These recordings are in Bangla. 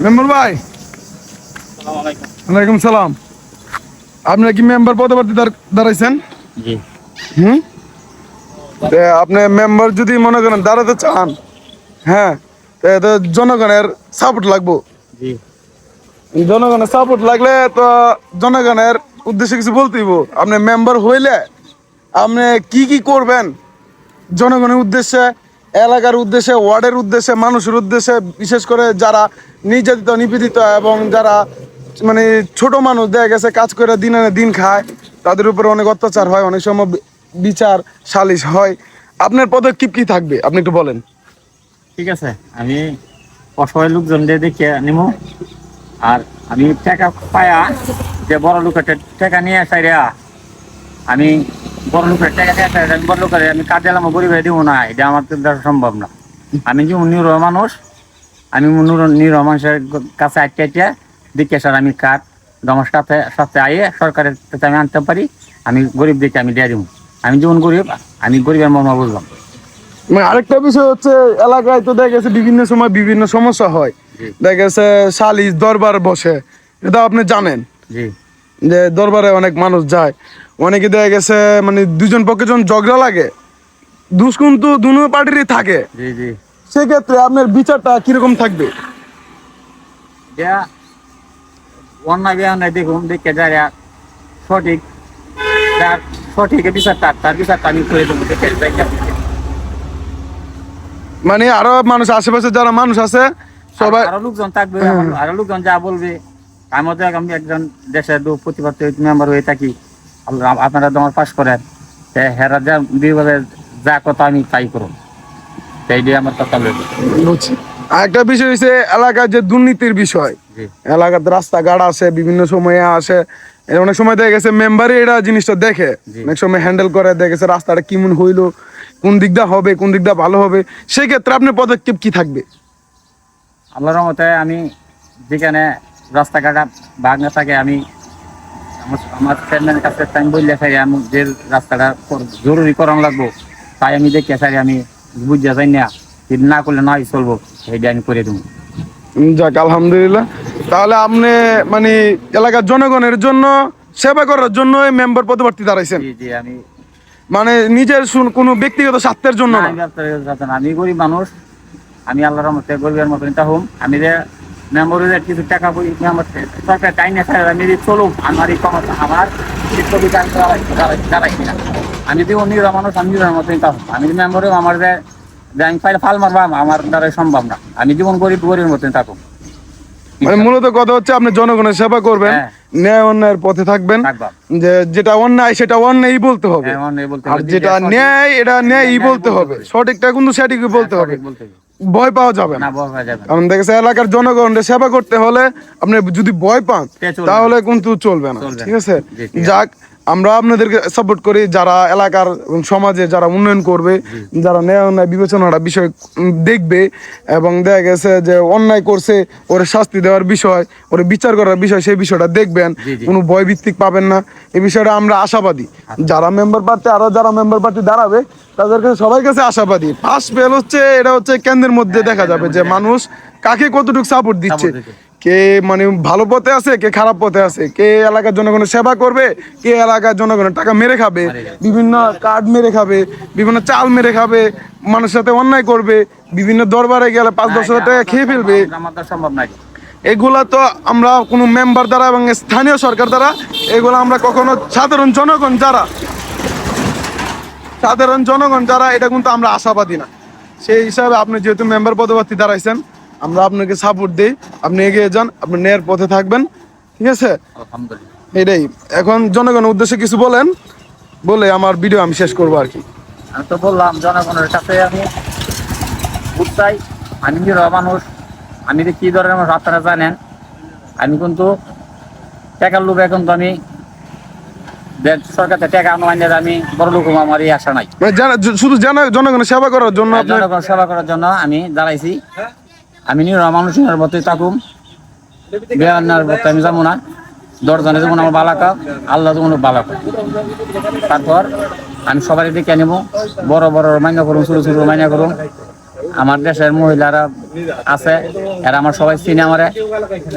মেম্বার ভাই, ওয়ালাইকুম সালাম। আপনি কি মেম্বার পদপ্রার্থী দাঁড়াইছেন? জি। আপনি মেম্বার যদি মনে করেন দাঁড়াতে চান, হ্যাঁ, তো জনগণের সাপোর্ট লাগবো। জি। জনগণের সাপোর্ট লাগলে তো জনগণের উদ্দেশ্যে কিছু বলতেইব। আপনি মেম্বার হইলে আপনি কি কি করবেন জনগণের উদ্দেশ্যে, এলাকার উদ্দেশ্যে, ওয়ার্ডের উদ্দেশ্যে, মানুষের উদ্দেশ্যে, বিশেষ করে যারা নির্যাতিত নিপীড়িত এবং যারা মানে ছোট মানুষ দেখা গেছে কাজ করে দিন আনে দিন খায়, তাদের উপরে অনেক অত্যাচার হয়, অনেক সময় বিচার সালিশ হয়। আপনার পদক্ষেপ কি থাকবে আপনি একটু বলেন। ঠিক আছে, আমি অসহায় লোকজন দেখে নিব। আর আমি টাকা পায়া যে বড় লোকের টাকা নিয়ে চাইরা আমি বড় লোকের টাকা আমি বড় লোকের আমি কাজ দিলাম গরিবে দিব না, এটা আমার দ্বারা সম্ভব না। আমি যে নিরহ মানুষ, আমি নিরহ মানুষের কাছে আটটা দেখে স্যার আমি কাঠ আমার সাথে আইয়ে সরকারের আমি আনতে পারি, আমি গরিব দেখে আমি দিয়ে দিব। আমি যেমন গরিব, আমি গরিবের মর্ম বুঝলাম। মানে আরেকটা বিষয় হচ্ছে এলাকায় তো দেখা গেছে বিভিন্ন সময় বিভিন্ন সমস্যা হয়, দেখা গেছে সালিশ দরবার বসে, এটা আপনি জানেন যে দরবারে অনেক মানুষ যায়, অনেকে দেখা গেছে মানে দুজন পক্ষে যখন ঝগড়া লাগে দুষ কিন্তু দুনো পার্টিরই থাকে। সেক্ষেত্রে আপনার বিচারটা কিরকম থাকবে? অন্যায় বেআন্যায় দেখুন, দেখে যারা সঠিক বিচারটা তার বিচারটা আমি করে দেবো। মানে আরো মানুষ আশেপাশে যারা মানুষ আছে সবাই আরো লোকজন থাকবে, আরো লোকজন যা বলবে। আমি একজন দেশের প্রতিবাদ মেম্বার হয়ে থাকি, আপনারা তোমার পাশ করেন, হেরা যা বিভাগে যা কথা আমি তাই করুন, তাই দিয়ে আমার কথা বুঝছি। আরেকটা বিষয় হচ্ছে এলাকার যে দুর্নীতির বিষয়, এলাকাতে রাস্তাঘাট আছে, বিভিন্ন সময়ে আসে, অনেক সময় দেখা গেছে মেম্বারই এটা জিনিসটা দেখে, অনেক সময় হ্যান্ডেল করে, দেখা গেছে রাস্তাটা কেমন হইলো, কোন দিকটা হবে, কোন দিকটা ভালো হবে, সেই ক্ষেত্রে আপনার পদক্ষেপ কি থাকবে? আল্লাহর রহমতে আমি যেখানে রাস্তাঘাট ভাঙা থাকে, আমি আমার চেয়ারম্যানের কাছে আমি বললে চাই আমি যে রাস্তাটা জরুরি করানো লাগবো, তাই আমি দেখে চাই আমি বুঝতে চাই না, না করলে নয় চলবো, সেইটা আমি করে দেবো। যাক, আলহামদুলিল্লাহ। তাহলে আপনি মানে এলাকার জনগণের জন্য সেবা করার জন্য মেম্বার পদপ্রার্থী দাঁড়াইছেন? জি। আমি মানে নিজের কোনো ব্যক্তিগত স্বার্থের জন্য না? আমি গরিব মানুষ, আমি আল্লাহর রহমতে গরিবের মতন হুম। আমি যে মেম্বারের কিছু টাকা সরকার টাইনে আমি চলুক, আমার এই ক্ষমতা আমার দাঁড়াইছি না। আমি যদি অন্যরা মানুষ, আমি নিজের মতন হুম। আমি মেম্বারেও আমার যে আমি পাইলে ফাল মারবা আমার দ্বারা সম্ভব না। আমি জীবন গরিবের মতন থাকুক। মানে মূলত কথা হচ্ছে আপনি জনগণের সেবা করবেন, ন্যায় অন্যায়ের পথে থাকবেন, যে যেটা অন্যায় সেটা অন্যায়ই বলতে হবে, আর যেটা ন্যায় এটা ন্যায়ই বলতে হবে, সঠিকটা কিন্তু সঠিকই বলতে হবে, ভয় পাওয়া যাবে না। কারণ দেখেছে এলাকার জনগণের সেবা করতে হলে আপনি যদি ভয় পান তাহলে কিন্তু চলবে না। ঠিক আছে, যাক, আমরা আপনাদেরকে সাপোর্ট করি, যারা এলাকার এবং সমাজে যারা উন্নয়ন করবে, যারা ন্যায় অন্যায় বিবেচনাটা বিষয় দেখবে এবং দেখা গেছে যে অন্যায় করছে ওর শাস্তি দেওয়ার বিষয়, ওর বিচার করার বিষয়, সেই বিষয়টা দেখবেন, কোনো ভয় ভিত্তিক পাবেন না। এই বিষয়টা আমরা আশাবাদী, যারা মেম্বার প্রার্থী আরো যারা মেম্বার প্রার্থী দাঁড়াবে তাদের কাছে সবাই কাছে আশাবাদী। ফার্স্ট ফেল হচ্ছে এটা হচ্ছে কেন্দ্রের মধ্যে দেখা যাবে যে মানুষ কাকে কতটুকু সাপোর্ট দিচ্ছে, কে মানে ভালো পথে আছে, কে খারাপ পথে আছে, কে এলাকার জনগণের সেবা করবে, কে এলাকার জনগণের টাকা মেরে খাবে, বিভিন্ন কার্ড মেরে খাবে, বিভিন্ন চাল মেরে খাবে, মানুষের সাথে অন্যায় করবে, বিভিন্ন দরবারে গেলে 5-10 হাজার টাকা খেয়ে ফেলবে। এগুলা তো আমরা কোনো মেম্বার দ্বারা এবং স্থানীয় সরকার দ্বারা এগুলো আমরা কখনো সাধারণ জনগণ যারা এটা কিন্তু আমরা আশাবাদী না। সেই হিসাবে আপনি যেহেতু মেম্বার পদপ্রার্থী দাঁড়াইছেন, আমরা আপনাকে সাপোর্ট দিই, আপনি এগিয়ে যান, আপনি ন্যায়ের পথে থাকবেন। ঠিক আছে, এটাই। এখন জনগণের উদ্দেশ্যে কিছু বলেন, বলে আমার ভিডিও আমি শেষ করবো আর কি। আমি তো বললাম জনগণের কাছে আমি বুঝতাই, আমি মানুষ, আমি যে কি ধরনের মানুষ আপনারা জানেন। আমি কিন্তু টাকার লোভ, এখন তো আমি সরকার থেকে টাকা আনার আমি বড় লোক আমার এই আশা নাই, শুধু জনগণের সেবা করার জন্য, জনগণ সেবা করার জন্য আমি দাঁড়াইছি। আমি মানুষের মতোই থাকুম, বেআনার মতো আমি যাবো না। দশজনে যেমন আমার বালাকা, আল্লাহ যেমন বালাকা। তারপর আমি সবাই ডেকে নেব, বড় বড় মাইনা করুন, ছোট ছোট মাইনা করুন। আমার দেশের মহিলারা আছে, এরা আমার সবাই চিনে আমারে।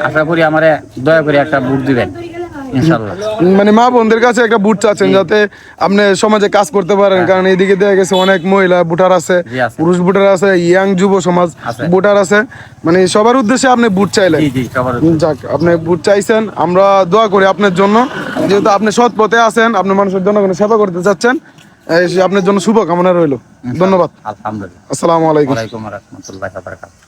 আশা করি আমারে দয়া করে একটা ভোট দিবেন ইনশাল্লাহ। মানে মা বোনদের কাছে একটা ভোট চাচ্ছেন যাতে আপনি সমাজে কাজ করতে পারেন, কারণ এইদিকে দেখা গেছে অনেক মহিলা ভোটার আছে, জি আছে। পুরুষ ভোটার আছে, ইয়াং যুব সমাজ আছে। ভোটার আছে, মানে সবার উদ্দেশ্যে আপনি ভোট চাইলেন। জি জি সবার যাক, আপনি ভোট চাইছেন, আমরা দোয়া করি আপনার জন্য, যেহেতু আপনি সৎ পথে আছেন, আপনি মানুষের জনগণের সেবা করতে চাচ্ছেন, আপনার জন্য শুভকামনা রইল। ধন্যবাদ। আলহামদুলিল্লাহ। আসসালামু আলাইকুম। ওয়ালাইকুম রাহমাতুল্লাহি ওয়া বারাকাতুহু।